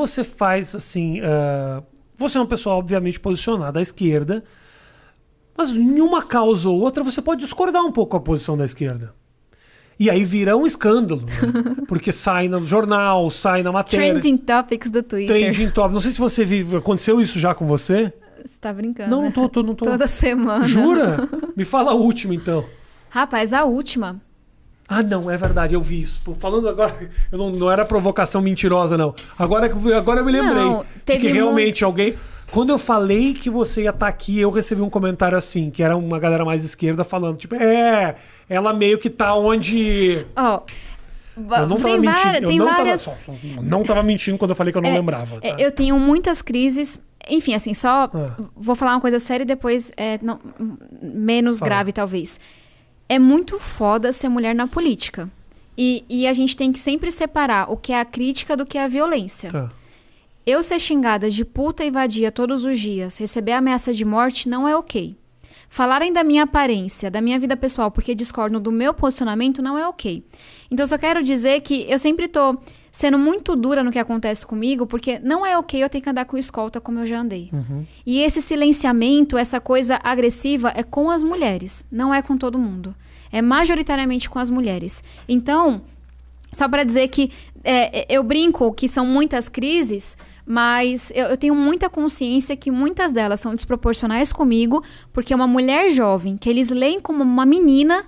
você faz, assim... você é uma pessoa, obviamente, posicionada à esquerda, mas em uma causa ou outra você pode discordar um pouco com a posição da esquerda. E aí vira um escândalo, né? Porque sai no jornal, sai na matéria. Trending Topics do Twitter. Trending Topics. Não sei se você vive... Aconteceu isso já com você? Você tá brincando, Não, né? não tô. Toda semana. Jura? Me fala a última, então. Rapaz, a última... Ah, não, é verdade, eu vi isso. Pô, falando agora, eu não era provocação mentirosa, não. Agora eu me lembrei Não, de que realmente alguém... Quando eu falei que você ia estar aqui, eu recebi um comentário assim, que era uma galera mais esquerda falando, tipo, ela meio que tá onde... Eu não tava mentindo. Não tava mentindo quando eu falei que eu não lembrava. Tá? Eu tenho muitas crises... Enfim, assim, vou falar uma coisa séria e depois menos grave, talvez. É muito foda ser mulher na política. E a gente tem que sempre separar o que é a crítica do que é a violência. Tá. Eu ser xingada de puta e vadia todos os dias, receber ameaça de morte, não é ok. Falarem da minha aparência, da minha vida pessoal, porque discordam do meu posicionamento, não é ok. Então, só quero dizer que eu sempre tô sendo muito dura no que acontece comigo, porque não é ok eu ter que andar com escolta como eu já andei. Uhum. E esse silenciamento, essa coisa agressiva, é com as mulheres, não é com todo mundo. É majoritariamente com as mulheres. Então, só para dizer que eu brinco que são muitas crises, mas eu tenho muita consciência que muitas delas são desproporcionais comigo, porque uma mulher jovem, que eles leem como uma menina,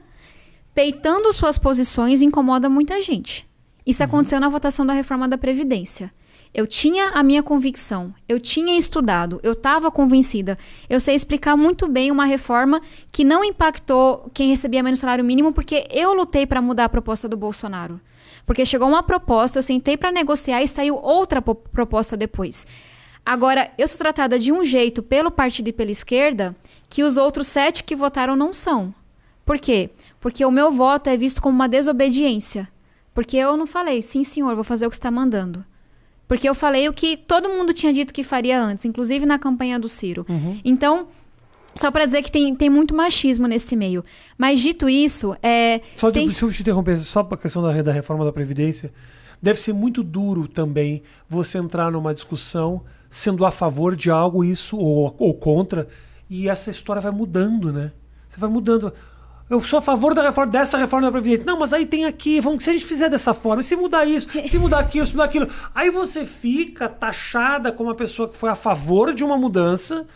peitando suas posições, incomoda muita gente. Isso aconteceu na votação da reforma da Previdência. Eu tinha a minha convicção, eu tinha estudado, eu estava convencida. Eu sei explicar muito bem uma reforma que não impactou quem recebia menos salário mínimo, porque eu lutei para mudar a proposta do Bolsonaro. Porque chegou uma proposta, eu sentei para negociar e saiu outra proposta depois. Agora, eu sou tratada de um jeito pelo partido e pela esquerda que os outros 7 que votaram não são. Por quê? Porque o meu voto é visto como uma desobediência. Porque eu não falei, sim senhor, vou fazer o que você está mandando. Porque eu falei o que todo mundo tinha dito que faria antes, inclusive na campanha do Ciro. Uhum. Então, só para dizer que tem muito machismo nesse meio. Mas dito isso... Deixa eu te interromper, só para a questão da reforma da Previdência. Deve ser muito duro também você entrar numa discussão sendo a favor de algo, isso, ou contra, e essa história vai mudando, né? Você vai mudando... Eu sou a favor dessa reforma da Previdência. Não, mas aí tem aqui, se a gente fizer dessa forma, se mudar isso, se mudar aquilo, se mudar aquilo. Aí você fica taxada como uma pessoa que foi a favor de uma mudança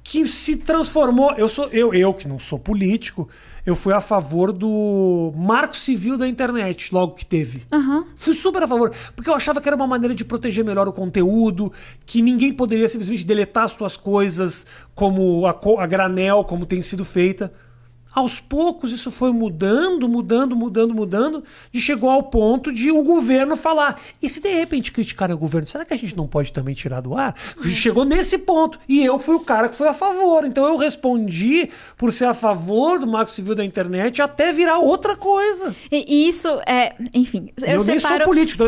que se transformou... Eu que não sou político, eu fui a favor do marco civil da internet, logo que teve. Uhum. Fui super a favor, porque eu achava que era uma maneira de proteger melhor o conteúdo, que ninguém poderia simplesmente deletar as suas coisas como a granel, como tem sido feita. Aos poucos isso foi mudando, e chegou ao ponto de o governo falar. E se de repente criticarem o governo, será que a gente não pode também tirar do ar? Chegou nesse ponto. E eu fui o cara que foi a favor. Então eu respondi por ser a favor do marco civil da internet até virar outra coisa. E isso enfim... Eu nem sou político.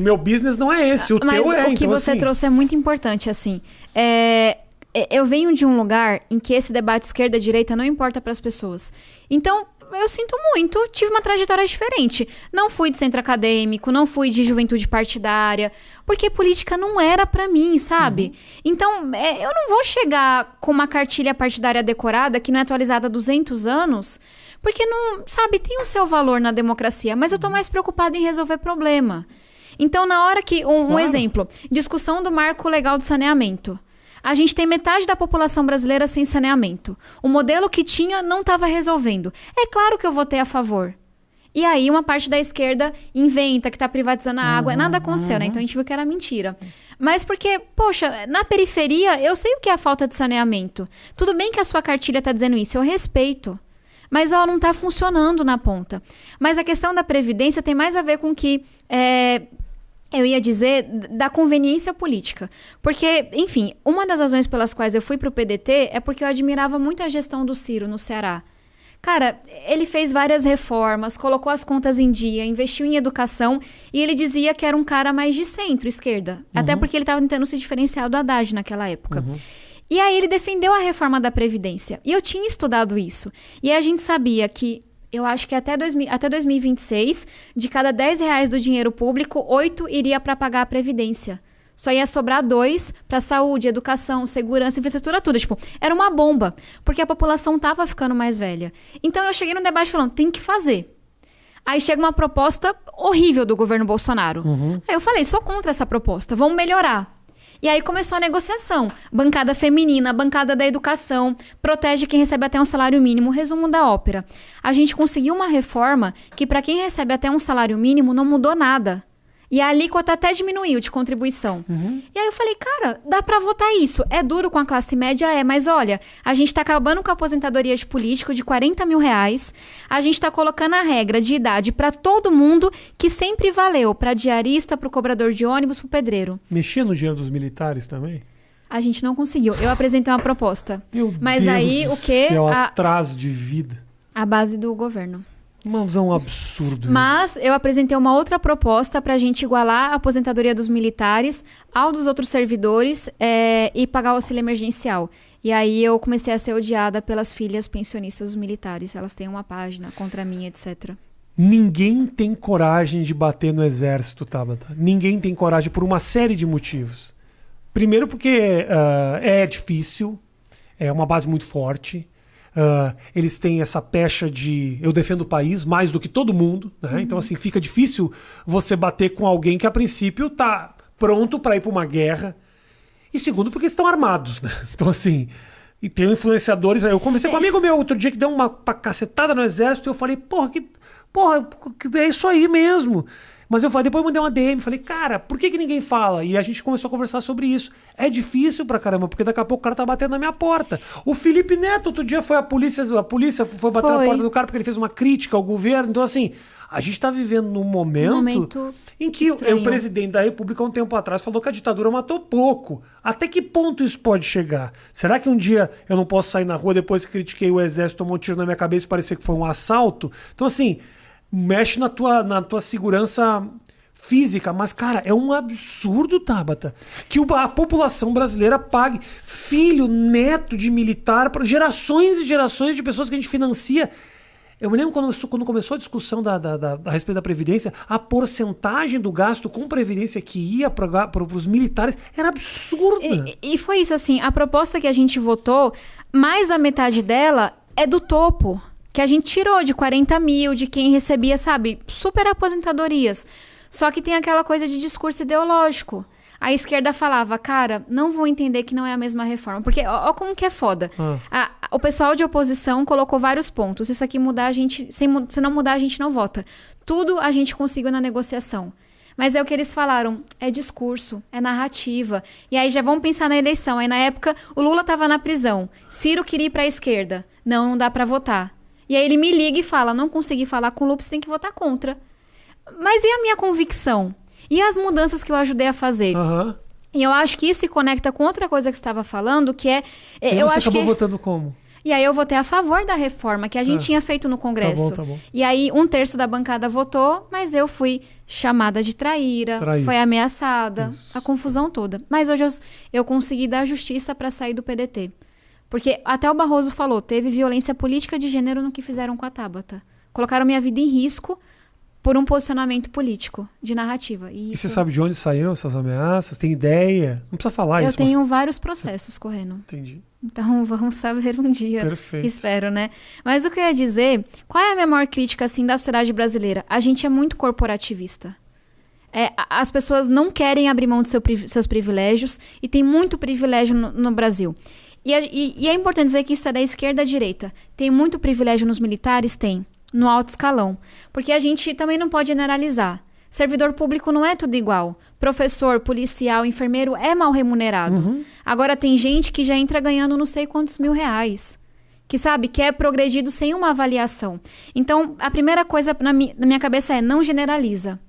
Meu business não é esse. Mas teu é. O que você trouxe é muito importante, assim. Eu venho de um lugar em que esse debate esquerda-direita não importa para as pessoas. Então, eu sinto muito, tive uma trajetória diferente. Não fui de centro acadêmico, não fui de juventude partidária, porque política não era para mim, sabe? Então, eu não vou chegar com uma cartilha partidária decorada que não é atualizada há 200 anos, porque não, sabe, tem o seu valor na democracia, mas eu tô mais preocupada em resolver problema. Então, na hora que... Um exemplo, discussão do marco legal do saneamento. A gente tem metade da população brasileira sem saneamento. O modelo que tinha não estava resolvendo. É claro que eu votei a favor. E aí uma parte da esquerda inventa que está privatizando a água. Nada aconteceu, né? Então a gente viu que era mentira. Mas porque, poxa, na periferia eu sei o que é a falta de saneamento. Tudo bem que a sua cartilha está dizendo isso, eu respeito. Mas não está funcionando na ponta. Mas a questão da Previdência tem mais a ver com que... eu ia dizer da conveniência política. Porque, enfim, uma das razões pelas quais eu fui pro PDT é porque eu admirava muito a gestão do Ciro no Ceará. Cara, ele fez várias reformas, colocou as contas em dia, investiu em educação e ele dizia que era um cara mais de centro-esquerda. Até porque ele estava tentando se diferenciar do Haddad naquela época. E aí ele defendeu a reforma da Previdência. E eu tinha estudado isso. E a gente sabia que... Eu acho que até 2026, de cada R$10 do dinheiro público, 8 iria para pagar a Previdência. Só ia sobrar 2 para saúde, educação, segurança, infraestrutura, tudo. Tipo, era uma bomba, porque a população tava ficando mais velha. Então eu cheguei no debate falando, tem que fazer. Aí chega uma proposta horrível do governo Bolsonaro. Aí eu falei, sou contra essa proposta, vamos melhorar. E aí começou a negociação. Bancada feminina, bancada da educação, protege quem recebe até um salário mínimo. Resumo da ópera. A gente conseguiu uma reforma que para quem recebe até um salário mínimo não mudou nada. E a alíquota até diminuiu de contribuição. E aí eu falei, cara, dá pra votar isso. É duro com a classe média? É, mas olha, a gente tá acabando com a aposentadoria de político de 40 mil reais. A gente tá colocando a regra de idade pra todo mundo, que sempre valeu. Pra diarista, pro cobrador de ônibus, pro pedreiro. Mexia no dinheiro dos militares também? A gente não conseguiu. Eu apresentei uma proposta. Mas Deus aí, do o quê? Céu, atraso de vida. A base do governo. Mas é um absurdo Mas isso. eu apresentei uma outra proposta para a gente igualar a aposentadoria dos militares ao dos outros servidores e pagar o auxílio emergencial. E aí eu comecei a ser odiada pelas filhas pensionistas dos militares. Elas têm uma página contra mim, etc. Ninguém tem coragem de bater no exército, Tabata. Ninguém tem coragem por uma série de motivos. Primeiro porque é difícil, é uma base muito forte. Eles têm essa pecha de eu defendo o país mais do que todo mundo, né? Então assim, fica difícil você bater com alguém que a princípio tá pronto para ir para uma guerra. E segundo porque estão armados, né? Então assim, e tem influenciadores. Eu conversei com um amigo meu outro dia que deu uma cacetada no exército e eu falei, porra, é isso aí mesmo. Mas eu falei, depois eu mandei uma DM, falei, cara, por que ninguém fala? E a gente começou a conversar sobre isso. É difícil pra caramba, porque daqui a pouco o cara tá batendo na minha porta. O Felipe Neto, outro dia foi a polícia foi bater na porta do cara porque ele fez uma crítica ao governo. Então, assim, a gente tá vivendo num momento em que o presidente da República, um tempo atrás, falou que a ditadura matou pouco. Até que ponto isso pode chegar? Será que um dia eu não posso sair na rua depois que critiquei o exército, tomou um tiro na minha cabeça e parecer que foi um assalto? Então, assim, mexe na tua segurança física, mas, cara, é um absurdo, Tabata, que a população brasileira pague filho, neto de militar, para gerações e gerações de pessoas que a gente financia. Eu me lembro quando começou a discussão a respeito da Previdência, a porcentagem do gasto com Previdência que ia para os militares era absurda. E foi isso, assim, a proposta que a gente votou, mais da metade dela é do topo, que a gente tirou de 40 mil, de quem recebia, sabe, super aposentadorias. Só que tem aquela coisa de discurso ideológico. A esquerda falava, cara, não vou entender que não é a mesma reforma. Porque, ó como que é foda. O pessoal de oposição colocou vários pontos. Se isso aqui mudar, se não mudar, a gente não vota. Tudo a gente conseguiu na negociação. Mas é o que eles falaram, é discurso, é narrativa. E aí já vamos pensar na eleição. Aí na época, o Lula estava na prisão. Ciro queria ir para a esquerda. Não dá para votar. E aí ele me liga e fala, não consegui falar com o Lula, você tem que votar contra. Mas e a minha convicção? E as mudanças que eu ajudei a fazer? E eu acho que isso se conecta com outra coisa que você estava falando, que é... E você acabou votando como? E aí eu votei a favor da reforma que a gente tinha feito no Congresso. Tá bom. E aí 1/3 da bancada votou, mas eu fui chamada de traíra, foi ameaçada, a confusão toda. Mas hoje eu consegui dar justiça para sair do PDT. Porque até o Barroso falou, teve violência política de gênero no que fizeram com a Tabata. Colocaram minha vida em risco por um posicionamento político, de narrativa. E você sabe de onde saíram essas ameaças? Tem ideia? Não precisa falar isso. Eu tenho vários processos correndo. Entendi. Então vamos saber um dia. Perfeito. Espero, né? Mas o que eu ia dizer, qual é a minha maior crítica assim, da sociedade brasileira? A gente é muito corporativista. As pessoas não querem abrir mão de seus privilégios e tem muito privilégio no Brasil. E é importante dizer que isso é da esquerda à direita. Tem muito privilégio nos militares? Tem. No alto escalão. Porque a gente também não pode generalizar. Servidor público não é tudo igual. Professor, policial, enfermeiro é mal remunerado. Agora tem gente que já entra ganhando não sei quantos mil reais. Que sabe, que é progredido sem uma avaliação. Então, a primeira coisa na minha cabeça é não generaliza.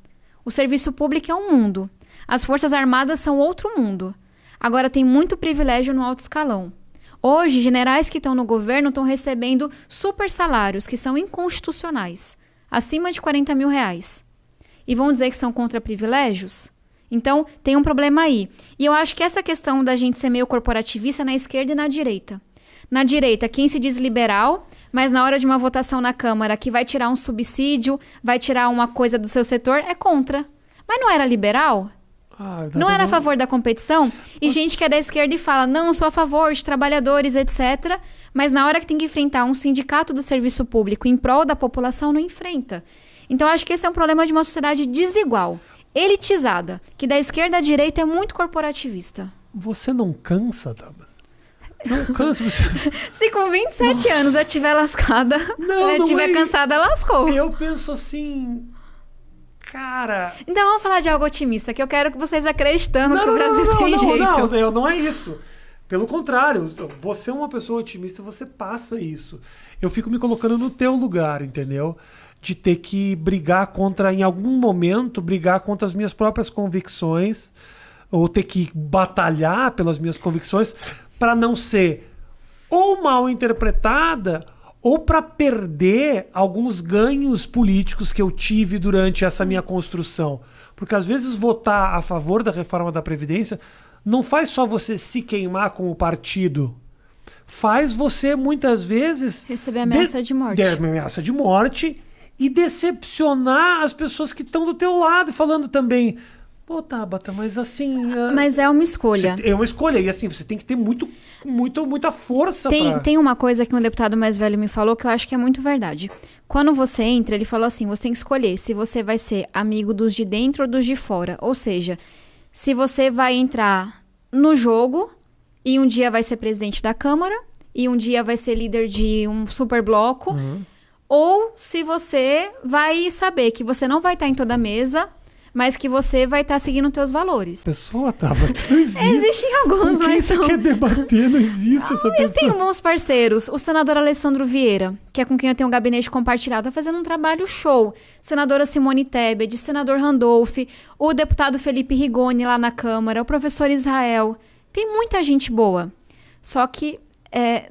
O serviço público é um mundo. As Forças Armadas são outro mundo. Agora tem muito privilégio no alto escalão. Hoje, generais que estão no governo estão recebendo super salários que são inconstitucionais, acima de 40 mil reais. E vão dizer que são contra privilégios? Então, tem um problema aí. E eu acho que essa questão da gente ser meio corporativista é na esquerda e na direita. Na direita, quem se diz liberal, mas na hora de uma votação na Câmara que vai tirar um subsídio, vai tirar uma coisa do seu setor, é contra. Mas não era liberal? Não era a favor da competição? E gente que é da esquerda e fala, não, sou a favor de trabalhadores, etc. Mas na hora que tem que enfrentar um sindicato do serviço público em prol da população, não enfrenta. Então, acho que esse é um problema de uma sociedade desigual, elitizada, que da esquerda à direita é muito corporativista. Você não cansa, Tabata? Não cansa você. Se com 27 anos eu estiver lascada, eu estiver cansada, lascou. Eu penso assim, cara... Então vamos falar de algo otimista, que eu quero que vocês acreditando que o Brasil tem jeito. Não é isso. Pelo contrário, você é uma pessoa otimista, você passa isso. Eu fico me colocando no teu lugar, entendeu? De ter que brigar contra, em algum momento, brigar contra as minhas próprias convicções, ou ter que batalhar pelas minhas convicções, para não ser ou mal interpretada ou para perder alguns ganhos políticos que eu tive durante essa minha construção. Porque às vezes votar a favor da reforma da Previdência não faz só você se queimar com o partido. Faz você, muitas vezes... receber ameaça de morte. Ameaça de morte e decepcionar as pessoas que estão do teu lado, falando também... Pô, Tabata, mas assim... Mas é uma escolha. É uma escolha. E assim, você tem que ter muita força pra... Tem uma coisa que um deputado mais velho me falou que eu acho que é muito verdade. Quando você entra, ele falou assim, você tem que escolher se você vai ser amigo dos de dentro ou dos de fora. Ou seja, se você vai entrar no jogo e um dia vai ser presidente da Câmara e um dia vai ser líder de um super bloco, ou se você vai saber que você não vai estar em toda a mesa... mas que você vai estar seguindo os teus valores. Pessoa, Tabata, não existe. Existem alguns, mas são... você quer debater? Não existe essa pessoa. Eu tenho bons parceiros. O senador Alessandro Vieira, que é com quem eu tenho um gabinete compartilhado, tá fazendo um trabalho show. Senadora Simone Tebet, senador Randolph, o deputado Felipe Rigoni lá na Câmara, o professor Israel. Tem muita gente boa. Só que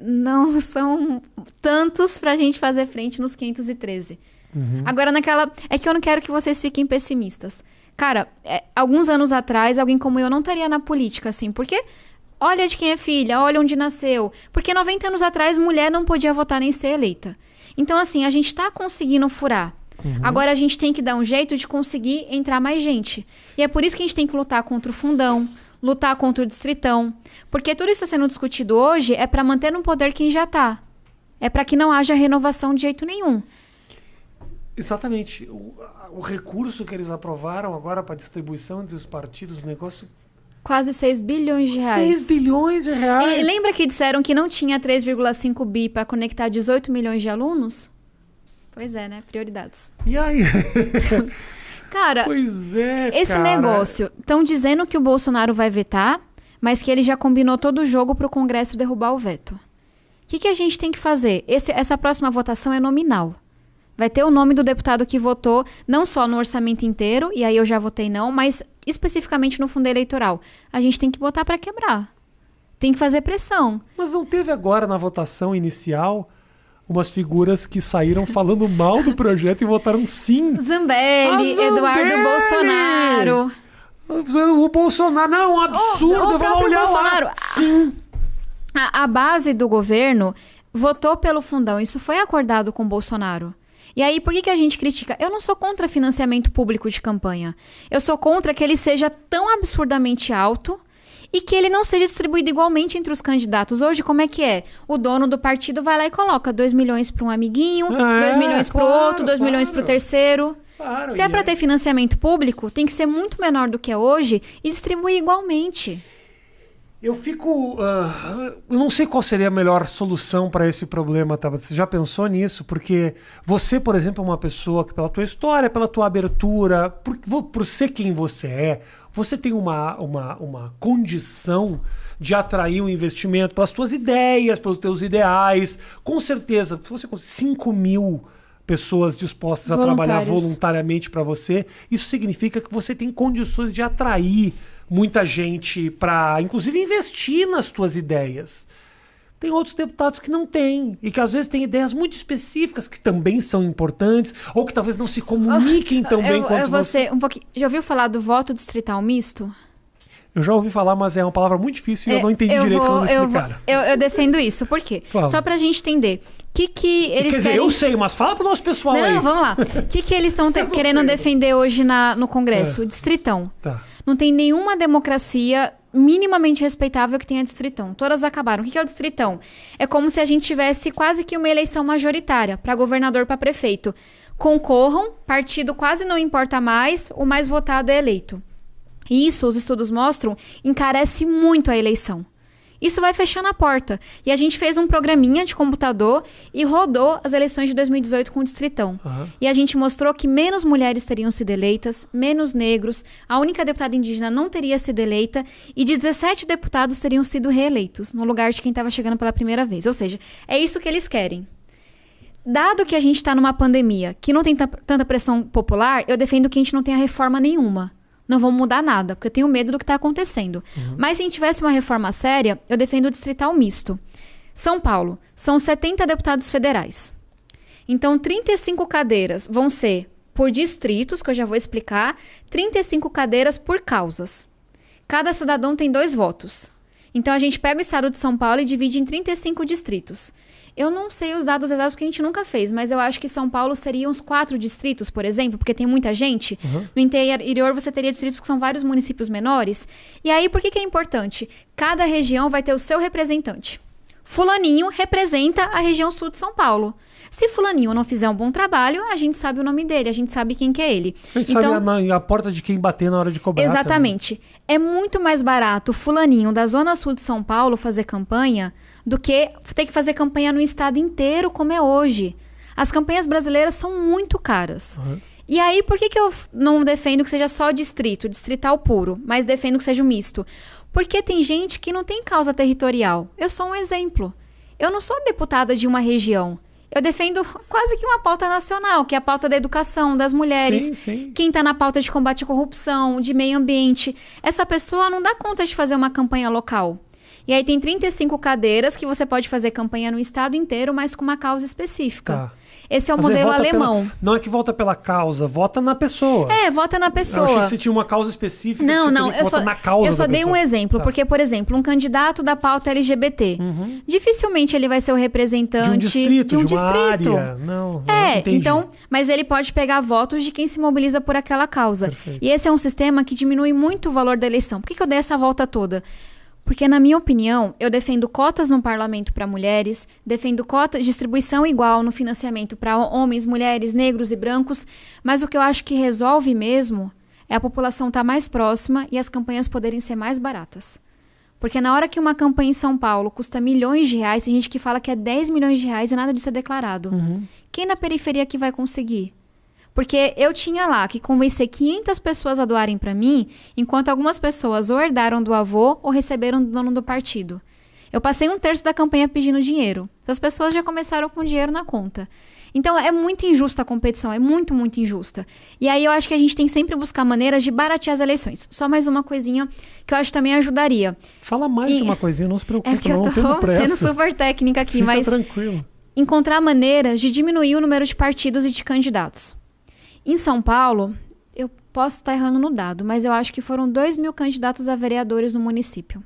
não são tantos pra gente fazer frente nos 513. Agora, é que eu não quero que vocês fiquem pessimistas. Cara, alguns anos atrás, alguém como eu não estaria na política, assim, porque olha de quem é filha, olha onde nasceu. Porque 90 anos atrás, mulher não podia votar nem ser eleita. Então, assim, a gente tá conseguindo furar. Agora, a gente tem que dar um jeito de conseguir entrar mais gente. E é por isso que a gente tem que lutar contra o fundão, lutar contra o distritão. Porque tudo isso está sendo discutido hoje é para manter no poder quem já tá. É para que não haja renovação de jeito nenhum. Exatamente. O recurso que eles aprovaram agora para distribuição entre os partidos, o negócio... Quase 6 bilhões de reais. 6 bilhões de reais? E lembra que disseram que não tinha 3,5 bi para conectar 18 milhões de alunos? Pois é, né? Prioridades. E aí? Cara, pois é, esse negócio... Estão dizendo que o Bolsonaro vai vetar, mas que ele já combinou todo o jogo para o Congresso derrubar o veto. O que a gente tem que fazer? Essa próxima votação é nominal. Vai ter o nome do deputado que votou, não só no orçamento inteiro, e aí eu já votei não, mas especificamente no fundo eleitoral. A gente tem que botar para quebrar. Tem que fazer pressão. Mas não teve agora na votação inicial umas figuras que saíram falando mal do projeto e votaram sim? Zambelli, Eduardo Bolsonaro. O Bolsonaro, não, é um absurdo. O próprio Bolsonaro. Sim. A base do governo votou pelo fundão. Isso foi acordado com o Bolsonaro. E aí, por que a gente critica? Eu não sou contra financiamento público de campanha. Eu sou contra que ele seja tão absurdamente alto e que ele não seja distribuído igualmente entre os candidatos. Hoje, como é que é? O dono do partido vai lá e coloca 2 milhões para um amiguinho, 2 milhões para o outro, 2 milhões para o terceiro. Claro, se é para ter financiamento público, tem que ser muito menor do que é hoje e distribuir igualmente. Eu fico... eu não sei qual seria a melhor solução para esse problema, Tabata. Você já pensou nisso? Porque você, por exemplo, é uma pessoa que, pela tua história, pela tua abertura, por ser quem você tem uma condição de atrair um investimento pelas tuas ideias, pelos teus ideais. Com certeza, se você conseguir 5 mil pessoas dispostas a trabalhar voluntariamente para você, isso significa que você tem condições de atrair muita gente para, inclusive, investir nas tuas ideias. Tem outros deputados que não têm, e que às vezes têm ideias muito específicas que também são importantes, ou que talvez não se comuniquem tão bem quanto você. Já ouviu falar do voto distrital misto? Eu já ouvi falar, mas é uma palavra muito difícil e eu não entendi direito como me explicaram. Eu defendo isso. Por quê? Fala. Só pra gente entender. Que eles Quer dizer, eu sei, mas fala pro nosso pessoal aí. Não, vamos lá. O que eles estão querendo defender hoje no Congresso? O distritão. Tá. Não tem nenhuma democracia minimamente respeitável que tenha distritão. Todas acabaram. O que é o distritão? É como se a gente tivesse quase que uma eleição majoritária para governador, para prefeito. Concorram, partido quase não importa mais, o mais votado é eleito. E isso, os estudos mostram, encarece muito a eleição. Isso vai fechando a porta. E a gente fez um programinha de computador e rodou as eleições de 2018 com o distritão. E a gente mostrou que menos mulheres teriam sido eleitas, menos negros, a única deputada indígena não teria sido eleita e de 17 deputados teriam sido reeleitos, no lugar de quem estava chegando pela primeira vez. Ou seja, é isso que eles querem. Dado que a gente está numa pandemia que não tem tanta pressão popular, eu defendo que a gente não tenha reforma nenhuma. Não vamos mudar nada, porque eu tenho medo do que está acontecendo. Mas se a gente tivesse uma reforma séria, eu defendo o distrital misto. São Paulo, são 70 deputados federais. Então, 35 cadeiras vão ser por distritos, que eu já vou explicar, 35 cadeiras por causas. Cada cidadão tem 2 votos. Então, a gente pega o estado de São Paulo e divide em 35 distritos. Eu não sei os dados exatos porque a gente nunca fez, mas eu acho que São Paulo seria uns 4 distritos, por exemplo, porque tem muita gente. No interior você teria distritos que são vários municípios menores. E aí, por que é importante? Cada região vai ter o seu representante. Fulaninho representa a região sul de São Paulo. Se fulaninho não fizer um bom trabalho, a gente sabe o nome dele, a gente sabe quem que é ele. A gente sabe a porta de quem bater na hora de cobrar. Exatamente. Também. É muito mais barato o fulaninho da zona sul de São Paulo fazer campanha do que ter que fazer campanha no estado inteiro, como é hoje. As campanhas brasileiras são muito caras. E aí, por que eu não defendo que seja só distrital puro, mas defendo que seja um misto? Porque tem gente que não tem causa territorial. Eu sou um exemplo. Eu não sou deputada de uma região. Eu defendo quase que uma pauta nacional, que é a pauta da educação, das mulheres. Sim. Quem está na pauta de combate à corrupção, de meio ambiente. Essa pessoa não dá conta de fazer uma campanha local. E aí tem 35 cadeiras que você pode fazer campanha no estado inteiro, mas com uma causa específica. Esse é o modelo alemão. Não é que vota pela causa, vota na pessoa. Vota na pessoa. Eu achei que você tinha uma causa específica. Não, eu só dei um exemplo, porque, por exemplo, um candidato da pauta LGBT, dificilmente ele vai ser o representante de um distrito. Área. Não entendi. Então, mas ele pode pegar votos de quem se mobiliza por aquela causa. Perfeito. E esse é um sistema que diminui muito o valor da eleição. Por que eu dei essa volta toda? Porque, na minha opinião, eu defendo cotas no parlamento para mulheres, defendo cotas de distribuição igual no financiamento para homens, mulheres, negros e brancos, mas o que eu acho que resolve mesmo é a população estar mais próxima e as campanhas poderem ser mais baratas. Porque na hora que uma campanha em São Paulo custa milhões de reais, tem gente que fala que é 10 milhões de reais e nada disso é declarado. Quem na periferia que vai conseguir? Porque eu tinha lá que convencer 500 pessoas a doarem para mim, enquanto algumas pessoas ou herdaram do avô ou receberam do dono do partido. Eu passei 1/3 da campanha pedindo dinheiro. As pessoas já começaram com dinheiro na conta. Então é muito injusta a competição, é muito, muito injusta. E aí eu acho que a gente tem que sempre buscar maneiras de baratear as eleições. Só mais uma coisinha que eu acho que também ajudaria. Fala mais de uma coisinha, não se preocupe, porque eu tô sendo super técnica aqui, mas tranquilo. Encontrar maneiras de diminuir o número de partidos e de candidatos. Em São Paulo, eu posso estar errando no dado, mas eu acho que foram 2.000 candidatos a vereadores no município.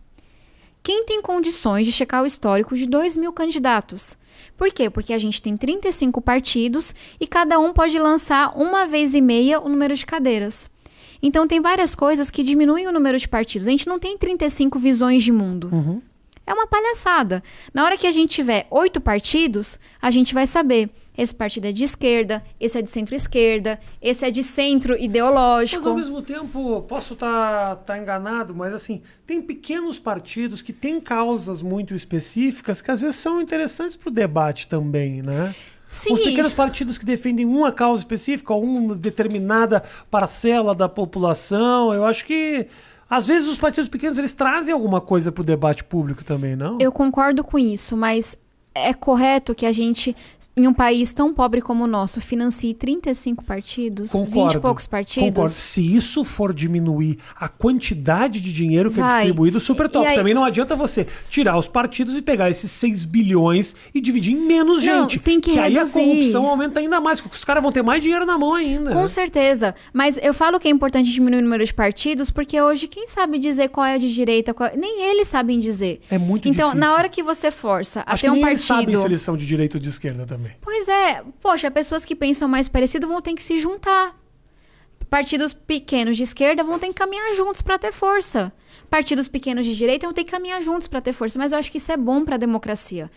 Quem tem condições de checar o histórico de 2.000 candidatos? Por quê? Porque a gente tem 35 partidos e cada um pode lançar 1,5 vezes o número de cadeiras. Então, tem várias coisas que diminuem o número de partidos. A gente não tem 35 visões de mundo. É uma palhaçada. Na hora que a gente tiver 8 partidos, a gente vai saber. Esse partido é de esquerda, esse é de centro-esquerda, esse é de centro ideológico. Mas ao mesmo tempo, posso estar enganado, mas assim, tem pequenos partidos que têm causas muito específicas que às vezes são interessantes para o debate também, né? Sim. Os pequenos partidos que defendem uma causa específica, uma determinada parcela da população, eu acho que às vezes os partidos pequenos eles trazem alguma coisa para o debate público também, não? Eu concordo com isso, mas é correto que a gente, em um país tão pobre como o nosso, financie 35 partidos, Concordo, 20 e poucos partidos? Concordo. Se isso for diminuir a quantidade de dinheiro que é distribuído, super top. Aí, também não adianta você tirar os partidos e pegar esses 6 bilhões e dividir em menos gente. Tem que aí reduzir. A corrupção aumenta ainda mais, porque os caras vão ter mais dinheiro na mão ainda. Com certeza. Mas eu falo que é importante diminuir o número de partidos, porque hoje quem sabe dizer qual é de direita, nem eles sabem dizer. É muito difícil. Então, na hora que você força a Acho ter um que nem partido... eles sabem se eles são de direita ou de esquerda também. Pois é. Poxa, pessoas que pensam mais parecido vão ter que se juntar. partidos pequenos de esquerda vão ter que caminhar juntos para ter força. Partidos pequenos de direita vão ter que caminhar juntos para ter força. Mas eu acho que isso é bom para a democracia.